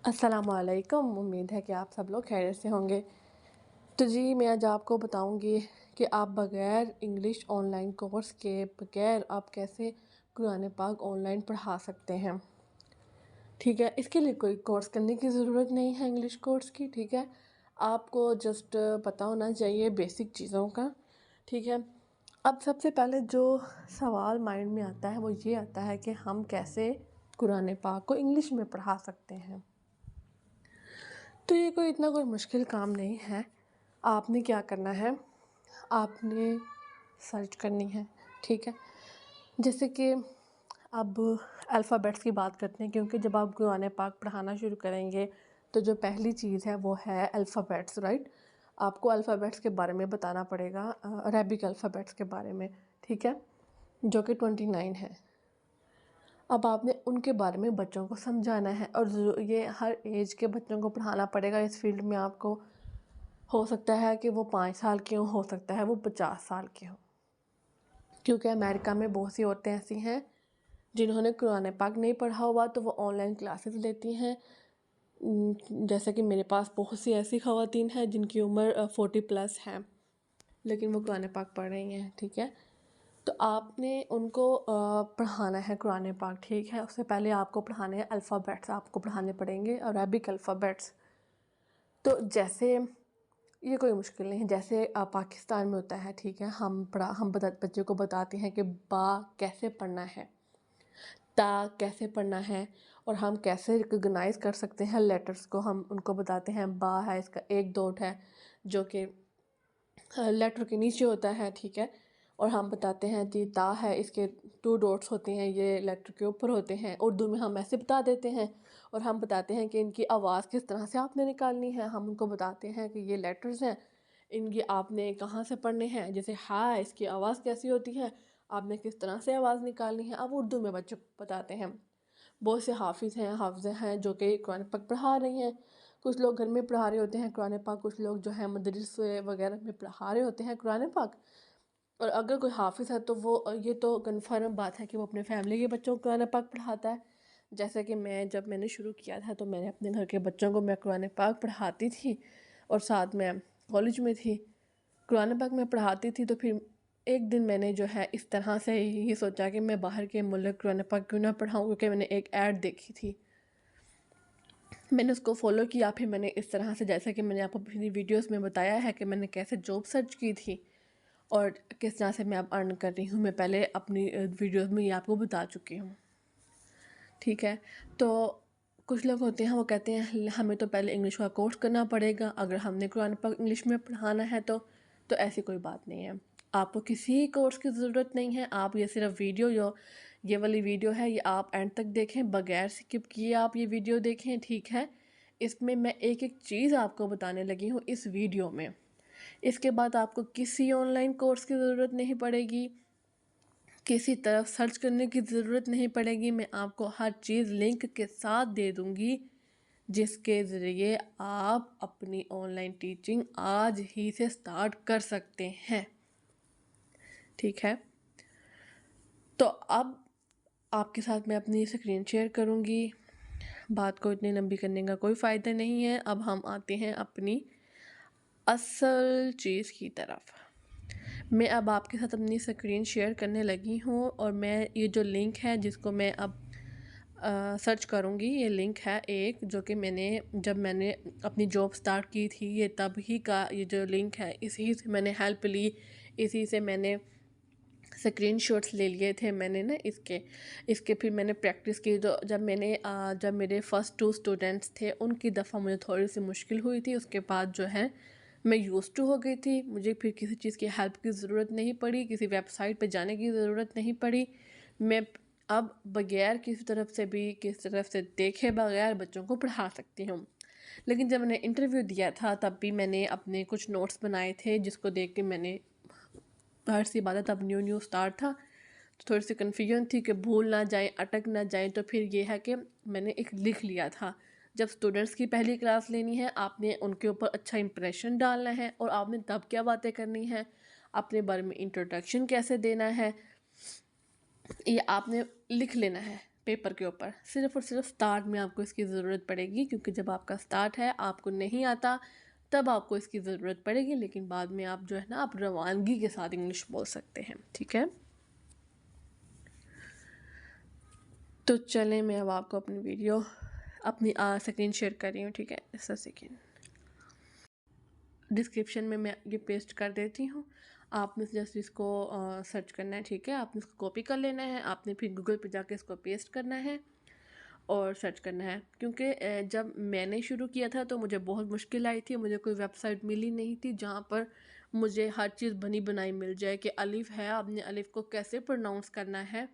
अस्सलामुअलैकुम। उम्मीद है कि आप सब लोग खैरियत से होंगे। तो जी मैं आज आपको बताऊंगी कि आप बग़ैर इंग्लिश ऑनलाइन कोर्स के बग़ैर आप कैसे कुरान पाक ऑनलाइन पढ़ा सकते हैं। ठीक है, इसके लिए कोई कोर्स करने की ज़रूरत नहीं है इंग्लिश कोर्स की। ठीक है, आपको जस्ट पता होना चाहिए बेसिक चीज़ों का। ठीक है, अब सबसे पहले जो सवाल माइंड में आता है वो ये आता है कि हम कैसे कुरान पाक को इंग्लिश में पढ़ा सकते हैं। तो ये कोई इतना कोई मुश्किल काम नहीं है। आपने क्या करना है, आपने सर्च करनी है। ठीक है, जैसे कि अब अल्फ़ाबेट्स की बात करते हैं, क्योंकि जब आप कुरान पाक पढ़ाना शुरू करेंगे तो जो पहली चीज़ है वो है अल्फ़ाबेट्स, राइट। आपको अल्फ़ाबेट्स के बारे में बताना पड़ेगा, अरेबिक अल्फ़ाबेट्स के बारे में। ठीक है, जो कि 29 है। अब आपने उनके बारे में बच्चों को समझाना है और ये हर एज के बच्चों को पढ़ाना पड़ेगा। इस फील्ड में आपको हो सकता है कि वो 5 साल के हों, हो सकता है वो 50 साल के हों, क्योंकि अमेरिका में बहुत सी औरतें ऐसी हैं जिन्होंने कुरान पाक नहीं पढ़ा हुआ तो वो ऑनलाइन क्लासेस लेती हैं। जैसे कि मेरे पास बहुत सी ऐसी ख़वातीन हैं जिनकी उम्र 40+ है, लेकिन वो कुरान पाक पढ़ रही हैं। ठीक है, तो आपने उनको पढ़ाना है कुरान पाक। ठीक है, उससे पहले आपको पढ़ाने हैं अल्फ़ाबेट्स, आपको पढ़ाने पड़ेंगे अरेबिक अल्फ़ाबेट्स। तो जैसे ये कोई मुश्किल नहीं है, जैसे पाकिस्तान में होता है। ठीक है, हम बच्चे को बताते हैं कि बा कैसे पढ़ना है, ता कैसे पढ़ना है, और हम कैसे रिकॉग्नाइज़ कर सकते हैं लेटर्स को। हम उनको बताते हैं बा है, इसका एक डॉट है जो कि लेटर के नीचे होता है। ठीक है, और हम बताते हैं जी ता है, इसके 2 डॉट्स होते हैं, ये लेटर के ऊपर होते हैं। उर्दू में हम ऐसे बता देते हैं, और हम बताते हैं कि इनकी आवाज़ किस तरह से आपने निकालनी है। हम उनको बताते हैं कि ये लेटर्स हैं, इनकी आपने कहाँ से पढ़ने हैं। जैसे हा, इसकी आवाज़ कैसी होती है, आपने किस तरह से आवाज़ निकालनी है। अब उर्दू में बच्चों को बताते हैं। बहुत से हाफिज़ हैं जो कि कुरान पाक पढ़ा रही हैं। कुछ लोग घर में पढ़ा रहे होते हैं कुरान पाक, कुछ लोग जो है मदरस वगैरह में पढ़ा रहे होते हैं कुरान पाक। और अगर कोई हाफिज़ है तो वो ये तो कन्फर्म बात है कि वो अपने फैमिली के बच्चों को कुरान पाक पढ़ाता है। जैसे कि जब मैंने शुरू किया था तो मैंने अपने घर के बच्चों को मैं कुरान पाक पढ़ाती थी, और साथ में कॉलेज में थी कुरान पाक में पढ़ाती थी। तो फिर एक दिन मैंने जो है इस तरह से ही सोचा कि मैं बाहर के मुल्क कुरान पाक क्यों ना पढ़ाऊँ, क्योंकि मैंने एक ऐड देखी थी, मैंने उसको फॉलो किया। फिर मैंने इस तरह से, जैसे कि मैंने आपको अपनी वीडियोस में बताया है कि मैंने कैसे जॉब सर्च की थी और किस तरह से मैं अब अर्न कर रही हूँ, मैं पहले अपनी वीडियोस में ये आपको बता चुकी हूँ। ठीक है, तो कुछ लोग होते हैं वो कहते हैं हमें तो पहले इंग्लिश का कोर्स करना पड़ेगा अगर हमने कुरान पाक इंग्लिश में पढ़ाना है। तो ऐसी कोई बात नहीं है, आपको किसी कोर्स की ज़रूरत नहीं है। आप ये सिर्फ वीडियो, जो ये वाली वीडियो है, ये आप एंड तक देखें, बगैर स्किप किए आप ये वीडियो देखें। ठीक है, इसमें मैं एक एक चीज़ आपको बताने लगी हूँ इस वीडियो में। इसके बाद आपको किसी ऑनलाइन कोर्स की ज़रूरत नहीं पड़ेगी, किसी तरफ सर्च करने की ज़रूरत नहीं पड़ेगी। मैं आपको हर चीज़ लिंक के साथ दे दूँगी, जिसके ज़रिए आप अपनी ऑनलाइन टीचिंग आज ही से स्टार्ट कर सकते हैं। ठीक है, तो अब आपके साथ मैं अपनी स्क्रीन शेयर करूँगी। बात को इतनी लंबी करने का कोई फ़ायदा नहीं है। अब हम आते हैं अपनी असल चीज़ की तरफ। मैं अब आपके साथ अपनी स्क्रीन शेयर करने लगी हूँ, और मैं ये जो लिंक है जिसको मैं अब सर्च करूँगी, ये लिंक है एक जो कि जब मैंने अपनी जॉब स्टार्ट की थी, ये तब ही का ये जो लिंक है, इसी से मैंने हेल्प ली, इसी से मैंने स्क्रीनशॉट्स ले लिए थे मैंने ना इसके फिर मैंने प्रैक्टिस की। जो जब मेरे फर्स्ट 2 स्टूडेंट्स थे उनकी दफ़ा मुझे थोड़ी सी मुश्किल हुई थी, उसके बाद जो है मैं यूज़ टू हो गई थी। मुझे फिर किसी चीज़ की हेल्प की ज़रूरत नहीं पड़ी, किसी वेबसाइट पे जाने की ज़रूरत नहीं पड़ी। मैं अब बगैर किसी तरफ से देखे बगैर बच्चों को पढ़ा सकती हूँ। लेकिन जब मैंने इंटरव्यू दिया था तब भी मैंने अपने कुछ नोट्स बनाए थे, जिसको देख के मैंने, हर सी बात तब न्यू स्टार्ट था तो थोड़ी सी कन्फ्यूजन थी कि भूल ना जाए, अटक ना जाए। तो फिर ये है कि मैंने एक लिख लिया था, जब स्टूडेंट्स की पहली क्लास लेनी है आपने उनके ऊपर अच्छा इंप्रेशन डालना है, और आपने तब क्या बातें करनी है, अपने बारे में इंट्रोडक्शन कैसे देना है, ये आपने लिख लेना है। पेपर के ऊपर। सिर्फ़ और सिर्फ स्टार्ट में आपको इसकी ज़रूरत पड़ेगी, क्योंकि जब आपका स्टार्ट है, आपको नहीं आता, तब आपको इसकी ज़रूरत पड़ेगी, लेकिन बाद में आप जो है ना, आप रवानगी के साथ इंग्लिश बोल सकते हैं, ठीक है। तो चलें, मैं अब आपको अपनी वीडियो अपनी स्क्रीन शेयर कर रही हूँ, ठीक है। ऐसा सेकेंड डिस्क्रिप्शन में मैं ये पेस्ट कर देती हूँ। आपने जस्ट इसको सर्च करना है, ठीक है। आपने इसको कॉपी कर लेना है, आपने फिर गूगल पे जाके इसको पेस्ट करना है और सर्च करना है। क्योंकि जब मैंने शुरू किया था तो मुझे बहुत मुश्किल आई थी, मुझे कोई वेबसाइट मिली नहीं थी जहाँ पर मुझे हर चीज़ बनी बनाई मिल जाए कि अलिफ है, आपने अलिफ को कैसे प्रोनाउंस करना है,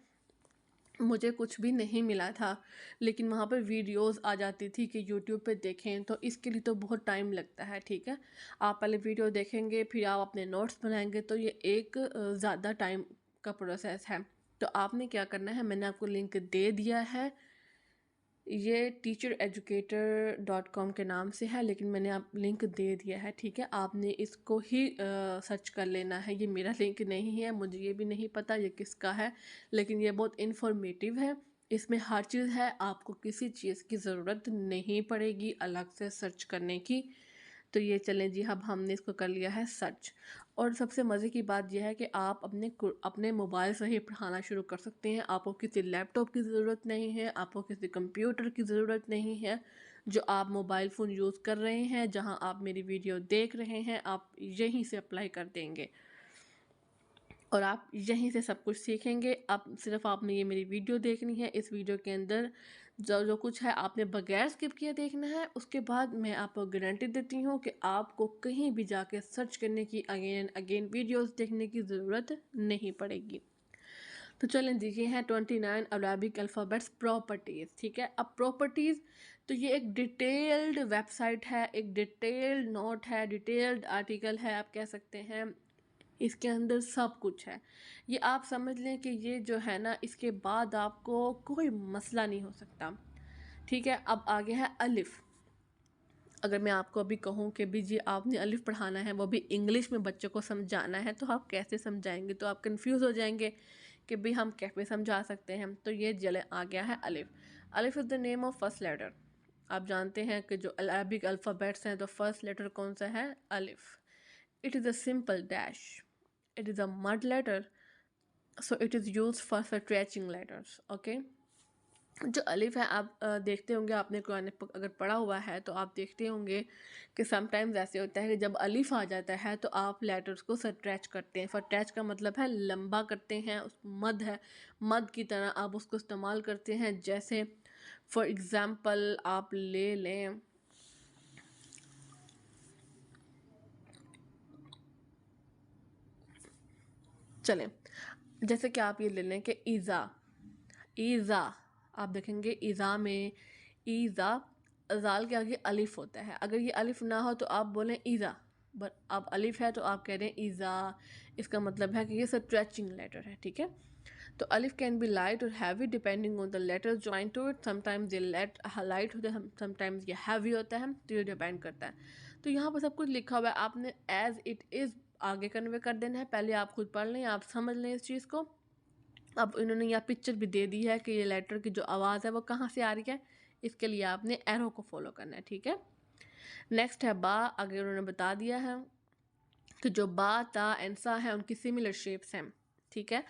मुझे कुछ भी नहीं मिला था। लेकिन वहाँ पर वीडियोस आ जाती थी कि यूट्यूब पे देखें, तो इसके लिए तो बहुत टाइम लगता है, ठीक है। आप पहले वीडियो देखेंगे, फिर आप अपने नोट्स बनाएंगे, तो ये एक ज़्यादा टाइम का प्रोसेस है। तो आपने क्या करना है, मैंने आपको लिंक दे दिया है, ये teachereducator.com के नाम से है, लेकिन मैंने आप लिंक दे दिया है, ठीक है। आपने इसको ही सर्च कर लेना है। ये मेरा लिंक नहीं है, मुझे ये भी नहीं पता ये किसका है, लेकिन ये बहुत इन्फॉर्मेटिव है। इसमें हर चीज़ है, आपको किसी चीज़ की ज़रूरत नहीं पड़ेगी अलग से सर्च करने की। तो ये चलें जी, अब हमने इसको कर लिया है सर्च। और सबसे मज़े की बात यह है कि आप अपने मोबाइल से ही पढ़ाना शुरू कर सकते हैं। आपको किसी लैपटॉप की ज़रूरत नहीं है, आपको किसी कंप्यूटर की ज़रूरत नहीं है। जो आप मोबाइल फ़ोन यूज़ कर रहे हैं, जहां आप मेरी वीडियो देख रहे हैं, आप यहीं से अप्लाई कर देंगे और आप यहीं से सब कुछ सीखेंगे। अब सिर्फ आपने ये मेरी वीडियो देखनी है। इस वीडियो के अंदर जो जो कुछ है आपने बगैर स्किप किए देखना है। उसके बाद मैं आपको गारंटी देती हूँ कि आपको कहीं भी जाके सर्च करने की अगेन अगेन वीडियोस देखने की ज़रूरत नहीं पड़ेगी। तो चलें, देखिए हैं 29 अरबिक अल्फ़ाबेट्स प्रॉपर्टीज़, ठीक है। अब प्रॉपर्टीज़ तो ये एक डिटेल्ड वेबसाइट है, एक डिटेल्ड नोट है, डिटेल्ड आर्टिकल है, आप कह सकते हैं। इसके अंदर सब कुछ है। ये आप समझ लें कि ये जो है ना, इसके बाद आपको कोई मसला नहीं हो सकता, ठीक है। अब आगे है अलिफ। अगर मैं आपको अभी कहूँ कि भी जी आपने अलिफ पढ़ाना है, वो भी इंग्लिश में बच्चों को समझाना है, तो आप कैसे समझाएंगे, तो आप कंफ्यूज हो जाएंगे कि भी हम कैसे समझा सकते हैं। तो ये जले आ गया है अलिफ। Alif is the name of first letter. आप जानते हैं कि जो अरबिक अल्फ़ाबेट्स हैं, तो फर्स्ट लेटर कौन सा है, अलिफ। It is a simple dash, it is a mud letter, so it is used for stretching letters, okay। जो अलिफ है, आप देखते होंगे, आपने कुरान अगर पढ़ा हुआ है तो आप देखते होंगे कि समटाइम्स ऐसे होता है कि जब अलिफ आ जाता है तो आप लेटर्स को स्ट्रेच करते हैं। स्ट्रेच का मतलब है लंबा करते हैं। उस मद है, मद की तरह आप उसको इस्तेमाल करते हैं। जैसे फॉर एग्ज़ाम्पल आप ले लें, चलें, जैसे कि आप ये ले लें कि ईज़ा, ईज़ा आप देखेंगे ईज़ा में ईज़ा ज़ाल के आगे अलिफ होता है। अगर ये अलिफ ना हो तो आप बोलें ईज़ा, बट अब अलिफ है तो आप कह रहे हैं ईज़ा। इसका मतलब है कि ये स्ट्रेचिंग लेटर है, ठीक है। तो अलिफ कैन बी लाइट और heavy depending on the letter join to it. Sometimes ये लाइट होता है, समटाइम्स ये हैवी होता है, तो ये डिपेंड करता है। तो यहाँ पर सब कुछ लिखा हुआ है, आपने एज इट इज़ आगे कन्वे कर देना है। पहले आप खुद पढ़ लें, आप समझ लें इस चीज़ को। अब इन्होंने यहाँ पिक्चर भी दे दी है कि ये लेटर की जो आवाज़ है वो कहाँ से आ रही है। इसके लिए आपने एरो को फॉलो करना है, ठीक है। नेक्स्ट है बा। अगर उन्होंने बता दिया है कि जो बा ता एंड सा है उनकी सिमिलर शेप्स हैं, ठीक है।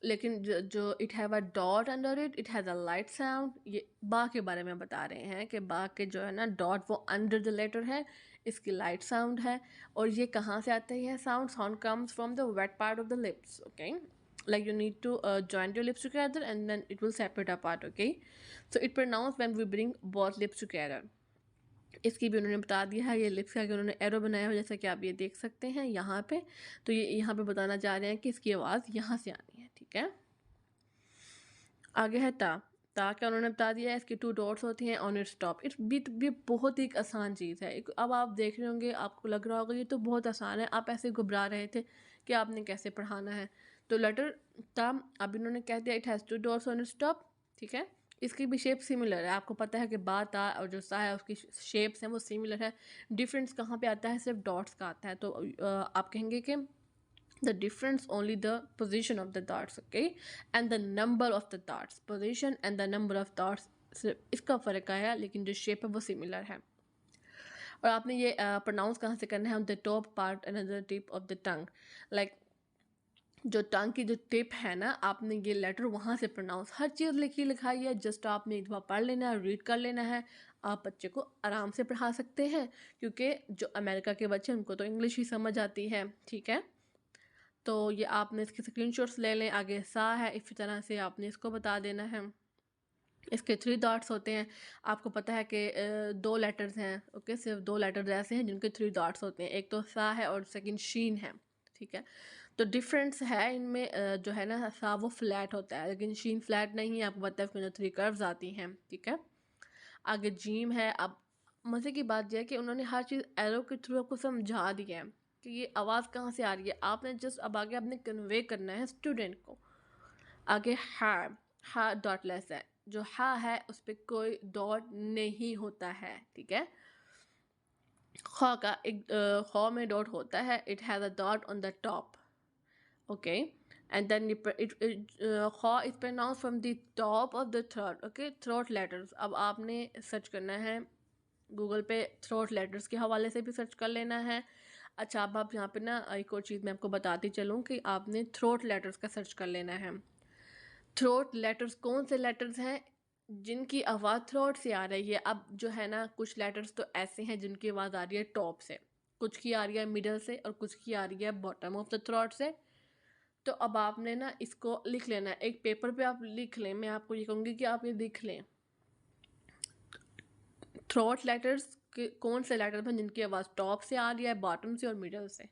लेकिन जो it have a dot under it, it has a light sound. ये बा के बारे में बता रहे हैं कि बा के जो है ना डॉट वो अंडर द लेटर है, इसकी लाइट साउंड है। और ये कहाँ से आता है sound, sound comes from the wet part of the lips, okay. Like you need to join your lips together and then it will separate apart, okay। So it pronounced when we bring both lips together। इसकी भी उन्होंने बता दिया है। ये lips का उन्होंने arrow बनाया हुआ, जैसा कि आप ये देख सकते हैं यहाँ पे। तो ये यहाँ पे बताना चाह रहे हैं कि इसकी आवाज़ यहाँ से आनी है, ठीक है। आगे है ता। ता क्या उन्होंने बता दिया है, इसकी 2 डॉट्स होती हैं ऑन इट्स टॉप। इट भी बहुत ही आसान चीज़ है। अब आप देख रहे होंगे, आपको लग रहा होगा ये तो बहुत आसान है, आप ऐसे घबरा रहे थे कि आपने कैसे पढ़ाना है। तो लेटर ता अब इन्होंने कह दिया it has 2 dots on its top, ठीक है। इसकी भी शेप सिमिलर है। आपको पता है कि बा ता और जो सा है उसकी शेप्स हैं वो सिमिलर है। डिफरेंस कहाँ पे आता है, सिर्फ डॉट्स का आता है। तो आप कहेंगे कि the difference only the position of the dots, okay, and the number of the dots, position and the number of dots, सिर्फ इसका फ़र्क आया है, लेकिन जो शेप है वो सिमिलर है। और आपने ये प्रोनाउंस कहाँ से करना है, on the top part and the tip of the tongue, like जो टंग की जो टिप है ना, आपने ये लेटर वहाँ से प्रोनाउंस, हर चीज़ लिखी लिखाई है, जस्ट आपने एक दफ़ा पढ़ लेना है, रीड कर लेना है, आप बच्चे को आराम से पढ़ा सकते हैं, क्योंकि जो अमेरिका के बच्चे उनको तो इंग्लिश ही समझ आती है, ठीक है। तो ये आपने इसके स्क्रीनशॉट्स ले लें। आगे सा है, इसी तरह से आपने इसको बता देना है। इसके 3 डॉट्स होते हैं, आपको पता है कि 2 लेटर्स हैं, ओके, सिर्फ 2 लेटर्स ऐसे हैं जिनके 3 डॉट्स होते हैं, एक तो सा है और सेकंड शीन है, ठीक है। तो डिफरेंस है इनमें, जो है ना, सा वो फ्लैट होता है लेकिन शीन फ्लैट नहीं है, आपको पता है उसमें 3 कर्व्स आती हैं, ठीक है। आगे जीम है। अब मज़े की बात यह है कि उन्होंने हर चीज़ एरो के थ्रू आपको समझा दिया है कि ये आवाज़ कहाँ से आ रही है, आपने जस्ट अब आगे आपने कन्वे करना है स्टूडेंट को। आगे हा डॉटलेस है, जो हा है उस पर कोई डॉट नहीं होता है, ठीक है। खा का एक खा में डॉट होता है, it has a dot on the top, okay, and then kha is pronounced from the top of the throat, okay, throat letters। अब आपने सर्च करना है गूगल पे, थ्रोट लेटर्स के हवाले से भी सर्च कर लेना है। अच्छा, अब आप यहाँ पे ना एक और चीज़ मैं आपको बताती चलूँ कि आपने थ्रोट लेटर्स का सर्च कर लेना है। थ्रोट लेटर्स कौन से लेटर्स हैं जिनकी आवाज़ थ्रोट से आ रही है। अब जो है ना, कुछ लेटर्स तो ऐसे हैं जिनकी आवाज़ आ रही है टॉप से, कुछ की आ रही है मिडल से और कुछ की आ रही है बॉटम ऑफ द थ्रोट से। तो अब आपने ना इसको लिख लेना है, एक पेपर पे आप लिख लें, मैं आपको ये कहूँगी कि आप ये लिख लें थ्रोट लेटर्स के कौन से लेटर हैं जिनकी आवाज़ टॉप से आ रही है, बॉटम से और मिडल से,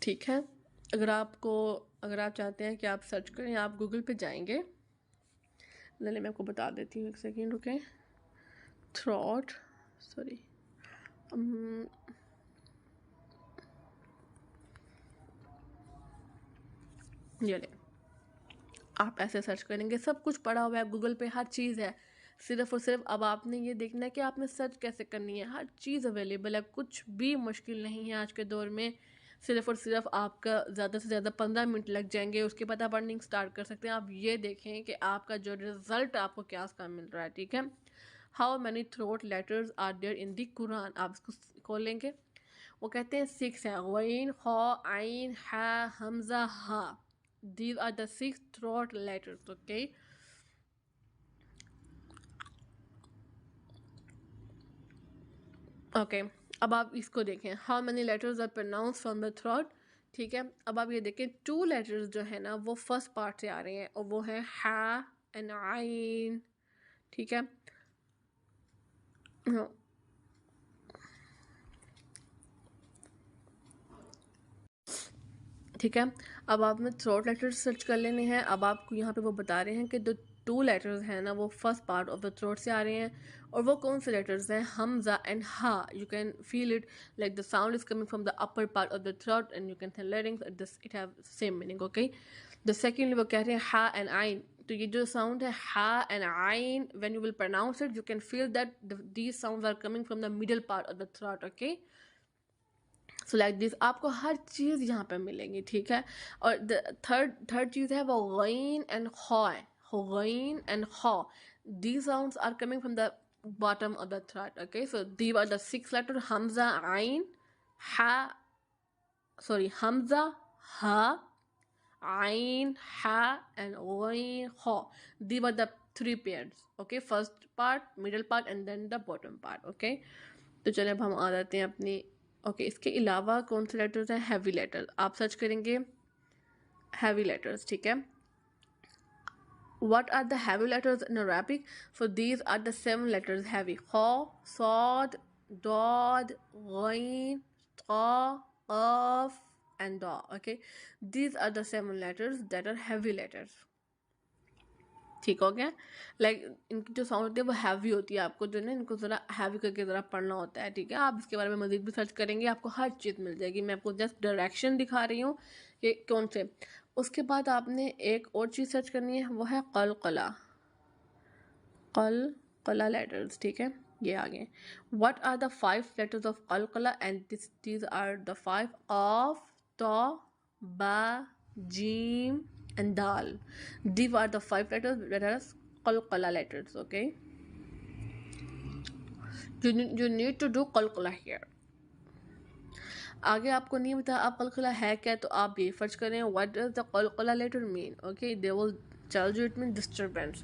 ठीक है। अगर आप चाहते हैं कि आप सर्च करें, आप गूगल पे जाएंगे, मैं आपको बता देती हूँ, एक सेकेंड रुकें। थ्रोट, सॉरी, ये ले, आप ऐसे सर्च करेंगे, सब कुछ पड़ा हुआ है गूगल पे, हर चीज़ है। सिर्फ और सिर्फ अब आपने ये देखना है कि आपने सर्च कैसे करनी है, हर चीज़ अवेलेबल है, कुछ भी मुश्किल नहीं है आज के दौर में। सिर्फ और सिर्फ आपका ज़्यादा से ज़्यादा 15 मिनट लग जाएंगे, उसके बाद आप अर्निंग स्टार्ट कर सकते हैं। आप ये देखें कि आपका जो रिज़ल्ट आपको क्या उसका मिल रहा है, ठीक है। How many throat letters are there in the Quran, आप इसको खोलेंगे, वो कहते हैं 6 है, गैन, खा, आइन, हा, हमजा, हा। These are the 6 throat letters, okay? Okay, अब आप इसको देखें, how many letters are pronounced from the throat, ठीक है। अब आप ये देखें 2 letters जो है ना वो फर्स्ट पार्ट से आ रहे हैं और वो है हा एंड आइन, ठीक है। हाँ, ठीक है। अब आपने थ्रोट लेटर्स सर्च कर लेने हैं। अब आपको यहाँ पे वो बता रहे हैं कि जो 2 लेटर्स हैं ना वो first part of the throat से आ रहे हैं, और वो कौन से लेटर्स हैं, हमजा एंड हा। You can feel it like the sound is coming from the upper part of the throat and you can the larynx, this it have same meaning, okay. The secondly वो कह रहे हैं हा and आइन, तो ये जो साउंड है ha and ain, when you will pronounce it you can feel that these sounds are coming from the middle part of the throat, okay. So like this आपको हर चीज़ यहाँ पे मिलेंगी, ठीक है। और थर्ड चीज़ है वो गैन एंड खा है, ghain and kha, these sounds are coming from the bottom of the throat, okay। So these are the 6 letter, hamza, ain, ha, sorry, hamza, ha, ain, ha and ghain, kha। These are the 3 pairs, okay, first part, middle part and then the bottom part, okay। तो चलिए अब हम आ जाते हैं अपनी, okay, इसके अलावा कौन से लेटर्स हैं, हैवी लेटर, आप सर्च करेंगे हैवी लेटर्स, ठीक है। What are the heavy letters in Arabic? So these are the 7 letters heavy: kha, sad, dad, ghain, ta, qaf and da, okay। These are the 7 letters that are heavy letters, ठीक हो गया। Like इनकी जो sound होती है वो heavy होती है, आपको जो है ना इनको ज़रा हैवी करके ज़रा पढ़ना होता है, ठीक है। आप इसके बारे में मज़ीद भी सर्च करेंगे, आपको हर चीज़ मिल जाएगी, मैं आपको जस्ट डायरेक्शन दिखा रही हूँ कि कौन से। उसके बाद आपने एक और चीज़ सर्च करनी है, वो है कलकला, कलकला लेटर्स, ठीक है, ये आ गए। What are the 5 letters of कलकला and these are the 5 of Ta, Ba, Jim, and Dal. These are the 5 letters that are qalqala letters. Okay, you need to do qalqala here. आगे आपको नहीं पता आप qalqala है क्या, तो आप ये फर्ज करें what does the qalqala letter mean. Okay, they will tell you it means disturbance.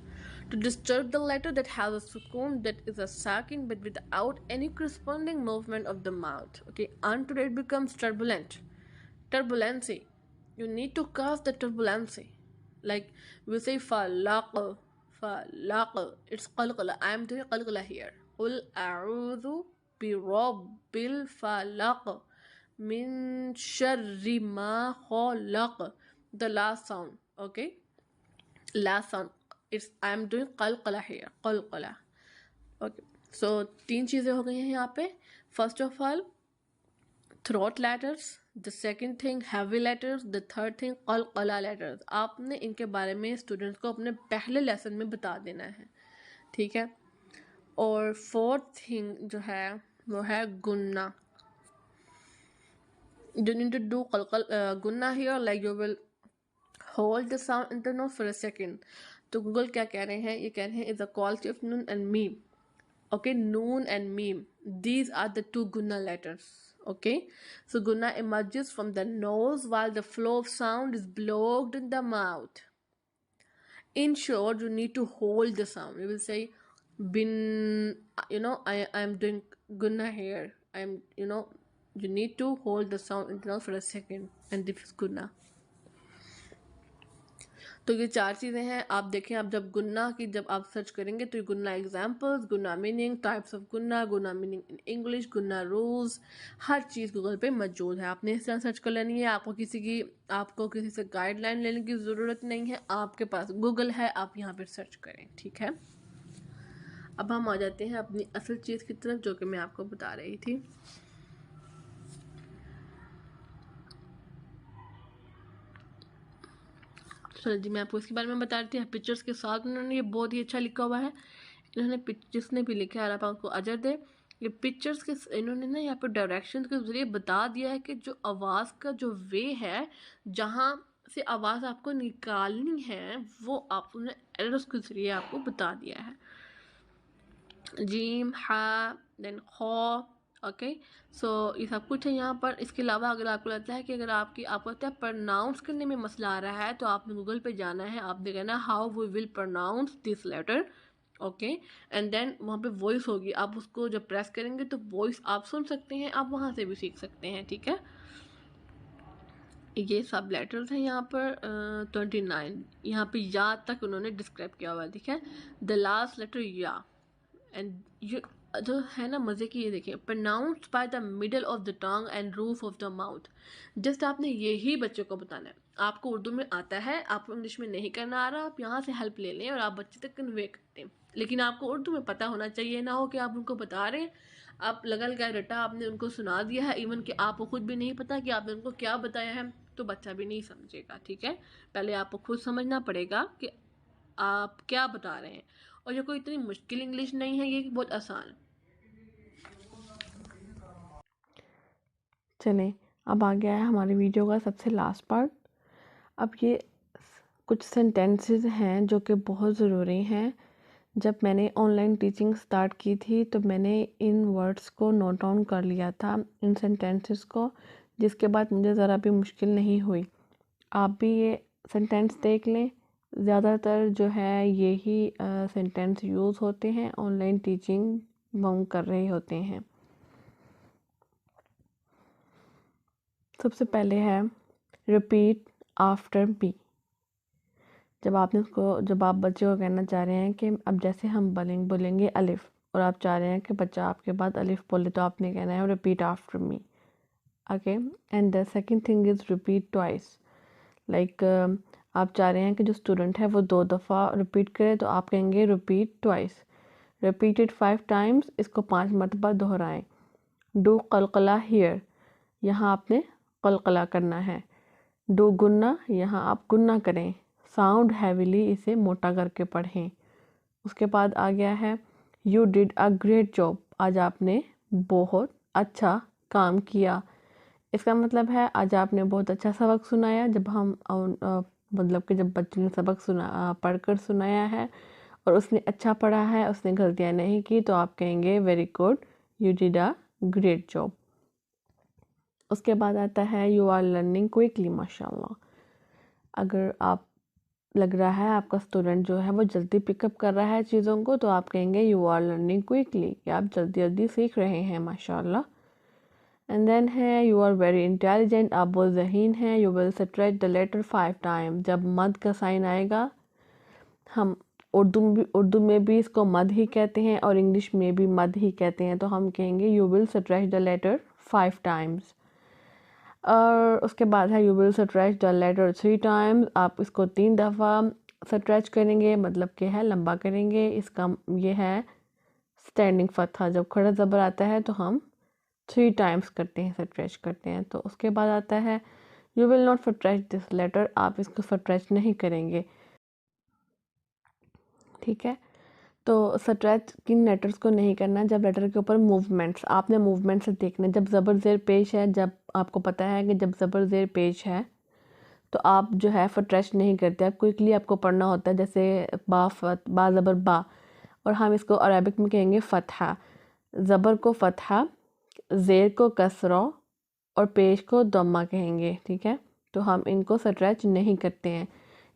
To disturb the letter that has a sukoon, that is a sakin but without any corresponding movement of the mouth. Okay, until it becomes turbulent. Turbulency. You need to cause the turbulency. Like we say falaq, falaq. It's qalqala. I am doing qalqala here. Qul a'udhu bi rabbil falaq min sharri ma khalaq. The last sound. Okay, last sound. It's I am doing qalqala here. Qalqala. Okay. So 3 चीज़ें हो गई हैं यहाँ पे. First of all, throat letters, the second thing heavy letters, the third thing qalqala letters. आपने इनके बारे में स्टूडेंट्स को अपने पहले लेसन में बता देना है, ठीक है. और फोर्थ थिंग जो है वो है गुन्ना. You need to do gunna here, like you will hold the sound in the nose for a second. तो गूगल क्या कह रहे हैं, ये कह रहे हैं is a quality of noon and meme. Okay, noon and meme, these are the 2 gunna letters. Okay, so gunna emerges from the nose while the flow of sound is blocked in the mouth. In short, you need to hold the sound. You will say bin, I am doing gunna here. You need to hold the sound in the nose for a second, and this is gunna. तो ये 4 चीज़ें हैं. आप देखें, आप जब गुन्ना की जब आप सर्च करेंगे तो ये गुन्ना एग्जाम्पल्स, गुन्ना मीनिंग, टाइप्स ऑफ गुन्ना मीनिंग इन इंग्लिश, गुन्ना रूल्स, हर चीज़ गूगल पे मौजूद है. आपने इस तरह सर्च कर लेनी है. आपको किसी से गाइडलाइन लेने की ज़रूरत नहीं है. आपके पास गूगल है, आप यहाँ पर सर्च करें, ठीक है. अब हम आ जाते हैं अपनी असल चीज़ की तरफ, जो कि मैं आपको बता रही थी. चलो जी, मैं आपको इसके बारे में बता रही थी. पिक्चर्स के साथ उन्होंने ये बहुत ही अच्छा लिखा हुआ है. इन्होंने जिसने भी लिखा है, आप उनको अजर दे. ये पिक्चर्स के इन्होंने ना यहाँ पर डायरेक्शन के ज़रिए बता दिया है कि जो आवाज़ का जो वे है, जहाँ से आवाज़ आपको निकालनी है, वो आप उन्होंने एरर्स के ज़रिए आपको बता दिया है. जीम, हा, देन खो. ओके, सो ये सब कुछ है यहाँ पर. इसके अलावा अगर आपको लगता है कि अगर आपको लगता है प्रोनाउंस करने में मसला आ रहा है, तो आपने गूगल पे जाना है. आपने कहना how we will pronounce this letter. Okay, and then वहाँ पे वॉइस होगी. आप उसको जब प्रेस करेंगे तो वॉइस आप सुन सकते हैं. आप वहाँ से भी सीख सकते हैं, ठीक है. ये सब लेटर्स हैं यहाँ पर 29. यहाँ पे या तक उन्होंने डिस्क्राइब किया हुआ है, ठीक है. द लास्ट लेटर या. एंड ये जो है ना मज़े की, ये देखिए, pronounced by the middle of the tongue and roof of the mouth. Just आपने यही बच्चों को बताना है. आपको उर्दू में आता है, आपको इंग्लिश में नहीं करना आ रहा, आप यहाँ से हेल्प ले लें और आप बच्चे तक कन्वे करते हैं. लेकिन आपको उर्दू में पता होना चाहिए, ना हो कि आप उनको बता रहे हैं, आप लगा लगा रटा आपने उनको सुना दिया है, इवन कि आपको खुद भी नहीं पता कि आपने उनको क्या बताया है, तो बच्चा भी नहीं समझेगा, ठीक है. पहले आपको खुद समझना पड़ेगा कि आप क्या बता रहे हैं. और ये कोई इतनी मुश्किल इंग्लिश नहीं है, ये बहुत आसान. चलें, अब आ गया है हमारी वीडियो का सबसे लास्ट पार्ट. अब ये कुछ सेंटेंसेस हैं जो कि बहुत ज़रूरी हैं. जब मैंने ऑनलाइन टीचिंग स्टार्ट की थी तो मैंने इन वर्ड्स को नोट डाउन कर लिया था, इन सेंटेंसेस को, जिसके बाद मुझे ज़रा भी मुश्किल नहीं हुई. आप भी ये सेंटेंस देख लें. ज़्यादातर जो है यही सेंटेंस यूज़ होते हैं ऑनलाइन टीचिंग हम कर रहे होते हैं. सबसे पहले है रिपीट आफ्टर मी. जब आप बच्चे को कहना चाह रहे हैं कि अब जैसे हम बोलेंगे अलिफ, और आप चाह रहे हैं कि बच्चा आपके बाद अलिफ बोले, तो आपने कहना है repeat after me. Okay, and the second thing is repeat twice. Like आप चाह रहे हैं कि जो स्टूडेंट है वो 2 दफ़ा रिपीट करे, तो आप कहेंगे रिपीट ट्वाइस. रिपीटेड 5 टाइम्स, इसको 5 मरतबा दोहराएं. डू कलकला हियर, यहाँ आपने कलकला करना है. डू गुन्ना, यहाँ आप गुन्ना करें. साउंड हैविली, इसे मोटा करके पढ़ें. उसके बाद आ गया है you did a great job, आज आपने बहुत अच्छा काम किया. इसका मतलब है आज आपने बहुत अच्छा सबक सुनाया। जब हम मतलब कि जब बच्चे ने सबक पढ़कर सुनाया है और उसने अच्छा पढ़ा है, उसने गलतियाँ नहीं की, तो आप कहेंगे very good, you did a great job. उसके बाद आता है यू आर लर्निंग क्विकली, माशाल्लाह। अगर आप लग रहा है आपका स्टूडेंट जो है वो जल्दी पिकअप कर रहा है चीज़ों को, तो आप कहेंगे यू आर लर्निंग क्विकली, कि आप जल्दी जल्दी सीख रहे हैं, माशाल्लाह। एंड देन है यू आर वेरी इंटेलिजेंट, आप बहुत ज़हीन हैं। You will stretch the letter 5 time. जब मद का साइन आएगा, हम उर्दू में भी इसको मद ही कहते हैं और इंग्लिश में भी मद ही कहते हैं, तो हम कहेंगे you will stretch the letter 5 times. और उसके बाद है you will stretch the letter 3 times. आप इसको 3 दफ़ा स्ट्रेच करेंगे, मतलब कि है लंबा करेंगे। इसका ये है स्टैंडिंग फतहा। जब खड़ा ज़बर आता है तो हम 3 टाइम्स करते हैं, स्ट्रेच करते हैं। तो उसके बाद आता है you will not stretch this letter, आप इसको स्ट्रेच नहीं करेंगे, ठीक है। तो स्ट्रेच किन लेटर्स को नहीं करना, जब लेटर के ऊपर मूवमेंट्स, आपने मूवमेंट से देखना। जब ज़बर ज़ेर पेश है, जब आपको पता है कि जब ज़बर ज़ेर पेश है तो आप जो है स्ट्रेच नहीं करते, आप क्विकली आपको पढ़ना होता है। जैसे बा ज़बर बा, और हम इसको अरबिक में कहेंगे फ़तहा। ज़बर को फ़तहा, ज़ेर को कसरा और पेश को दम्मा कहेंगे, ठीक है। तो हम इनको स्ट्रेच नहीं करते हैं।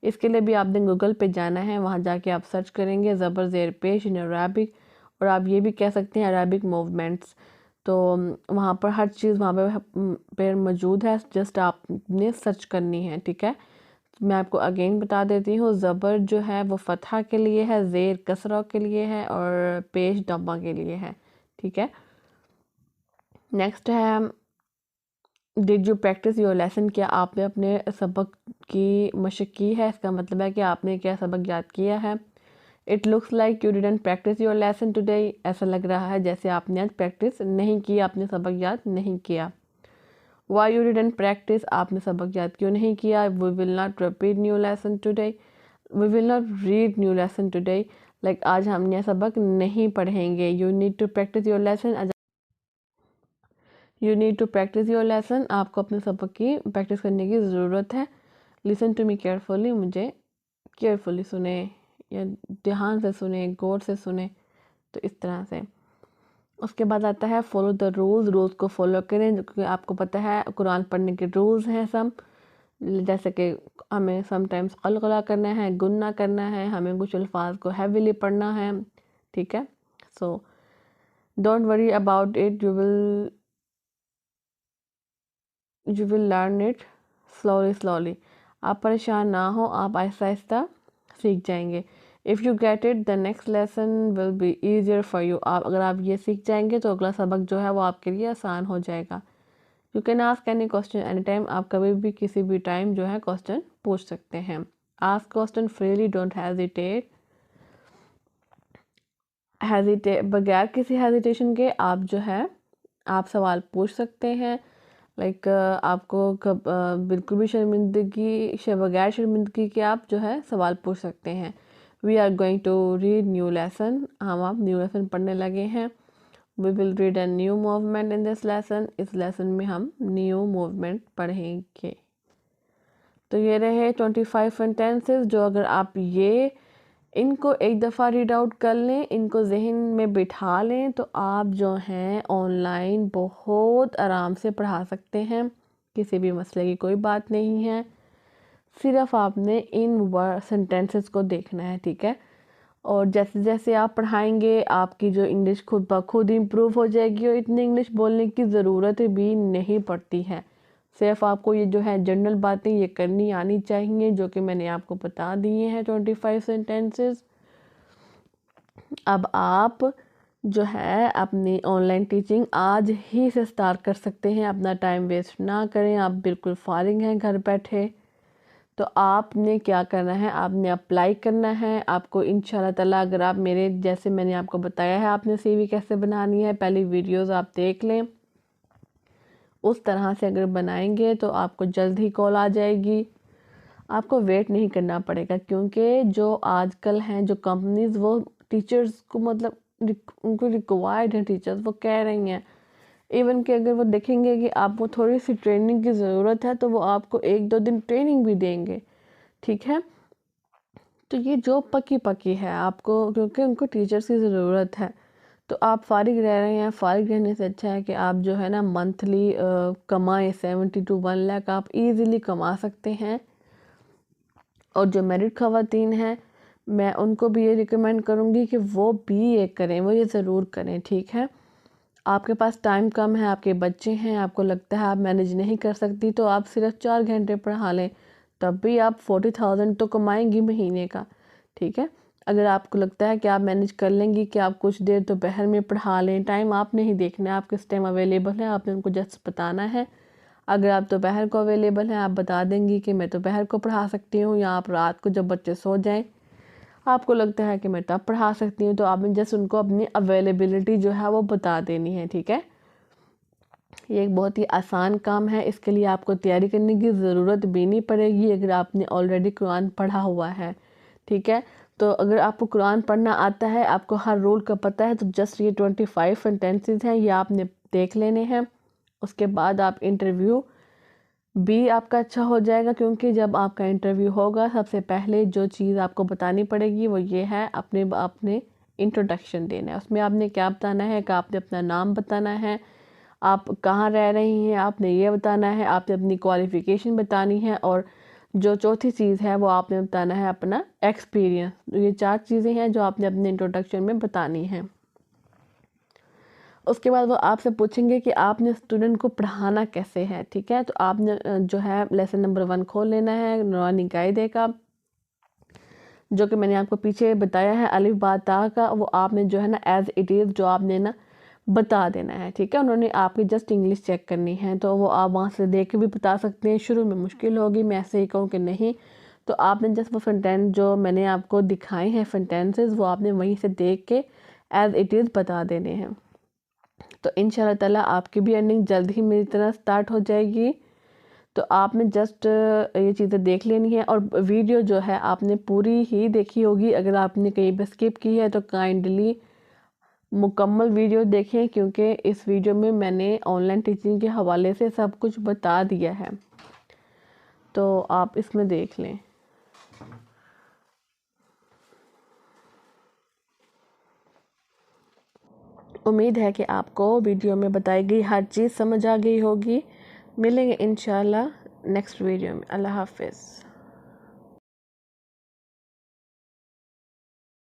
इसके लिए भी आपने गूगल पे जाना है, वहाँ जाके आप सर्च करेंगे ज़बर ज़ेर पेश इन अरबिक, और आप ये भी कह सकते हैं अरबिक मूवमेंट्स। तो वहाँ पर हर चीज़ वहाँ पे मौजूद है, जस्ट आपने सर्च करनी है, ठीक है। मैं आपको अगेन बता देती हूँ, ज़बर जो है वो फ़तहा के लिए है, ज़ेर कसरा के लिए है और पेश दम्मा के लिए है, ठीक है। नेक्स्ट है did you practice your lesson, क्या आपने अपने सबक की मशक की है। इसका मतलब है कि आपने क्या सबक याद किया है। It looks like you didn't practice your lesson today, ऐसा लग रहा है जैसे आपने आज प्रैक्टिस नहीं की, आपने सबक याद नहीं किया। वाई यू डिडंट प्रैक्टिस, आपने सबक याद क्यों नहीं किया। We will not repeat new lesson today, we will not read new lesson today, like आज हम यह सबक नहीं पढ़ेंगे। You need to practise your lesson, you need to practise your lesson, आपको अपने सबक की प्रैक्टिस करने की ज़रूरत है। लिसन टू मी केयरफुली, मुझे केयरफुली सुने या ध्यान से सुने, गौर से सुने, तो इस तरह से। उसके बाद आता है फॉलो द रूल्स, रूल्स को फॉलो करें, क्योंकि आपको पता है कुरान पढ़ने के रूल्स हैं सब, जैसे कि हमें समटाइम्स क़लक़ला करना है, गुन्ना करना है, हमें कुछ अल्फाज को हैवीली पढ़ना है, ठीक है। So don't worry about it, you will learn it slowly. आप परेशान ना हो, आप आहिस्ता आहिस्ता सीख जाएंगे। If you get it the next lesson will be easier for you, आप अगर आप ये सीख जाएंगे तो अगला सबक जो है वो आपके लिए आसान हो जाएगा। You can ask any question any time, आप कभी भी किसी भी टाइम जो है क्वेश्चन पूछ सकते हैं। Ask question freely, don't hesitate, बगैर किसी हेजिटेशन के आप जो है आप सवाल पूछ सकते हैं। लाइक आपको कब बिल्कुल भी बगैर शर्मिंदगी के आप जो है सवाल पूछ सकते हैं। We are going to read new lesson, हम आप न्यू लेसन पढ़ने लगे हैं। We will read a new movement in this lesson, इस लेसन में हम न्यू मूवमेंट पढ़ेंगे। तो ये रहे 25 सेंटेंसेस, जो अगर आप ये इनको एक दफ़ा रीड आउट कर लें, इनको जहन में बिठा लें, तो आप जो हैं ऑनलाइन बहुत आराम से पढ़ा सकते हैं। किसी भी मसले की कोई बात नहीं है, सिर्फ आपने इन सेंटेंसेस को देखना है, ठीक है। और जैसे जैसे आप पढ़ाएंगे आपकी जो इंग्लिश खुद ब खुद इम्प्रूव हो जाएगी, और इतनी इंग्लिश बोलने की ज़रूरत भी नहीं पड़ती है। सिर्फ आपको ये जो है जनरल बातें ये करनी आनी चाहिए, जो कि मैंने आपको बता दिए हैं 25 सेंटेंसेस। अब आप जो है अपनी ऑनलाइन टीचिंग आज ही से स्टार्ट कर सकते हैं, अपना टाइम वेस्ट ना करें। आप बिल्कुल फारिग हैं घर बैठे, तो आपने क्या करना है, आपने अप्लाई करना है। आपको इंशाल्लाह ताला, अगर आप मेरे जैसे मैंने आपको बताया है आपने सीवी कैसे बनानी है, पहली वीडियोस आप देख लें, उस तरह से अगर बनाएंगे तो आपको जल्द ही कॉल आ जाएगी। आपको वेट नहीं करना पड़ेगा, क्योंकि जो आजकल हैं जो कंपनीज वो टीचर्स को मतलब उनको रिक्वायर्ड है टीचर्स, वो कह रही हैं इवन कि अगर वो देखेंगे कि आपको थोड़ी सी ट्रेनिंग की ज़रूरत है तो वो आपको 1-2 दिन ट्रेनिंग भी देंगे, ठीक है। तो ये जॉब पक्की पक्की है आपको, क्योंकि उनको टीचर्स की ज़रूरत है। तो आप फारिग रह रहे हैं, फारिग रहने से अच्छा है कि आप जो है ना मंथली कमाएं। 70 to 1 लाख आप इजीली कमा सकते हैं। और जो मैरिड ख़वातीन हैं, मैं उनको भी ये रिकमेंड करूँगी कि वो बीए करें, वो ये ज़रूर करें, ठीक है। आपके पास टाइम कम है, आपके बच्चे हैं, आपको लगता है आप मैनेज नहीं कर सकती, तो आप सिर्फ 4 घंटे पढ़ा लें, तब भी आप 40,000 तो कमाएंगी महीने का, ठीक है। अगर आपको लगता है कि आप मैनेज कर लेंगी कि आप कुछ देर दोपहर में पढ़ा लें, टाइम आप नहीं देखना है, आप किस टाइम अवेलेबल है, आपने उनको जस्ट बताना है। अगर आप दोपहर को अवेलेबल हैं, आप बता देंगी कि मैं दोपहर को पढ़ा सकती हूँ, या आप रात को जब बच्चे सो जाएं आपको लगता है कि मैं तब पढ़ा सकती हूँ, तो आपने जस्ट उनको अपनी अवेलेबिलिटी जो है वो बता देनी है, ठीक है। ये एक बहुत ही आसान काम है, इसके लिए आपको तैयारी करने की ज़रूरत भी नहीं पड़ेगी अगर आपने ऑलरेडी कुरान पढ़ा हुआ है, ठीक है। तो अगर आपको कुरान पढ़ना आता है, आपको हर रूल का पता है, तो जस्ट ये 25 सेंटेंसेस हैं, ये आपने देख लेने हैं। उसके बाद आप इंटरव्यू भी आपका अच्छा हो जाएगा, क्योंकि जब आपका इंटरव्यू होगा सबसे पहले जो चीज़ आपको बतानी पड़ेगी वो ये है, अपने इंट्रोडक्शन देना है। उसमें आपने क्या बताना है कि आपने अपना नाम बताना है, आप कहाँ रह रही हैं आपने ये बताना है, आपने अपनी क्वालिफ़िकेशन बतानी है, और जो चौथी चीज़ है वो आपने बताना है अपना एक्सपीरियंस। ये 4 चीज़ें हैं जो आपने अपने इंट्रोडक्शन में बतानी हैं। उसके बाद वो आपसे पूछेंगे कि आपने स्टूडेंट को पढ़ाना कैसे है, ठीक है। तो आपने जो है लेसन नंबर 1 खोल लेना है, नूरानी कायदे का, जो कि मैंने आपको पीछे बताया है, अलिफ बा ता का, वो आपने जो है ना एज इट इज़ जो आपने ना बता देना है, ठीक है। उन्होंने आपकी जस्ट इंग्लिश चेक करनी है, तो वो आप वहाँ से देख के भी बता सकते हैं। शुरू में मुश्किल होगी, मैं ऐसे ही कहूँ कि नहीं, तो आपने जस्ट वो सेंटेंस जो मैंने आपको दिखाए हैं सेंटेंसेस, वो आपने वहीं से देख के एज इट इज़ बता देने हैं। तो इंशाल्लाह ताला आपकी भी अर्निंग जल्द ही मेरी तरह स्टार्ट हो जाएगी। तो आपने जस्ट ये चीज़ें देख लेनी है, और वीडियो जो है आपने पूरी ही देखी होगी। अगर आपने कहीं पर स्किप की है तो काइंडली मुकम्मल वीडियो देखें, क्योंकि इस वीडियो में मैंने ऑनलाइन टीचिंग के हवाले से सब कुछ बता दिया है, तो आप इसमें देख लें। उम्मीद है कि आपको वीडियो में बताई गई हर चीज़ समझ आ गई होगी। मिलेंगे इंशाल्लाह नेक्स्ट वीडियो में। अल्लाह हाफ़िज़।